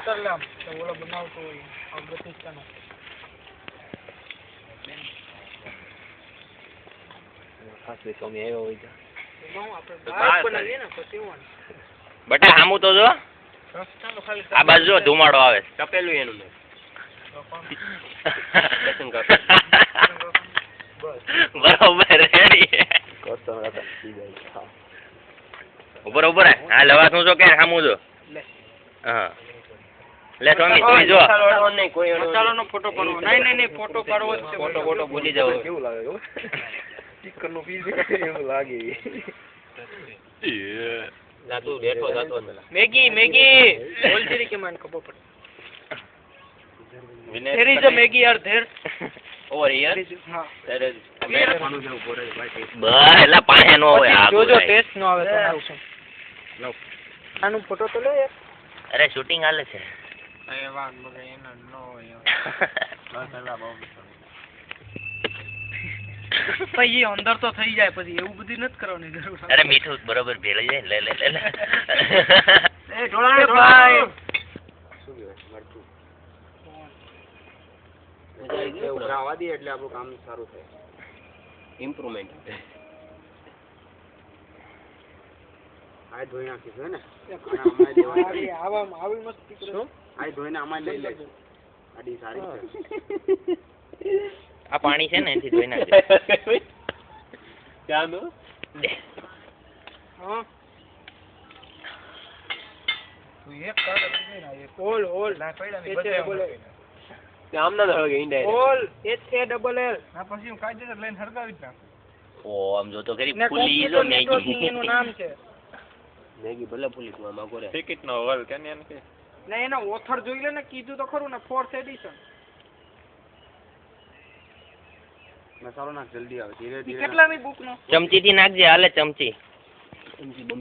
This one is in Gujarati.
ઉતાર લે આમ તો ઓલો બનાવતો હોય આ બતીસ્તાનો ખાસ સ્વામી આવ્યો હોય તો આપણે બહાર બનાવીએ ને પછી હું બટા હામું તો જો રસ્તાનો ખાલી આ બાજુ જો ધુમાડો આવે તપેલું એનું ને બરોબર રેડી ઉપર ઉપર હા લવા શું છો કે હામું જો હા લે સ્વામી તું જો મસાલાનો ફોટો પાડવો નહીં ફોટો પાડવો જ છે ફોટો ભૂલી જાવ કેવું લાગે ચિકન નું પીસ એવું લાગે ના તું બેઠો જાતો મેગી બોલ જરી કે મને ખબર પડે there is a Maggi are there over here હા there is બસ એલા પાહે નો હોય આ જોજો ટેસ્ટ નો આવે તો આવશે આનો ફોટો તો લે યાર અરે શૂટિંગ હાલે છે એ વાન બગે એના નો હોય પછી અંદર તો થઈ જાય પછી એવું બધું નથી કરવાની જરૂર અરે મીઠું બરોબર ભેળાઈ જાય લે લે લે એ ઢોળાય ભાઈ શું કહેવાય મરચું ઉભરાવા દે એટલે આપણું કામ સારું થાય ઇમ્પ્રુવમેન્ટ આ ધોઈ નાખીશું ને આવી મસ્તી કરો આ ધોઈને આમાં લઈ લે આડી સારી છે આ પાણી છે ને એથી ધોઈ નાખજે ચાલો હા તું એક કાઢ ના એક હોલ ના પડ્યા ને બધે બોલે આમ ના ધળગે ઇન્ડાયરેક્ટ હોલ HALL ના પછી હું કાઢી લઈને હરગાવી જ નાખું ઓ આમ જો તો કરી ફૂલી જો મેગી એનું નામ છે મેગી ભલે ફૂલી તું આમાં કરે ટિકિટ નો હોલ કે ને કે ના એનો ઓથર જોઈ લે ને કીધું તો ખરું ને 4th એડિશન મસાલો નાખ જલ્દી આવે ધીરે ધીરે કેટલામી બુક નો ચમચી થી નાખજે હાલે ચમચી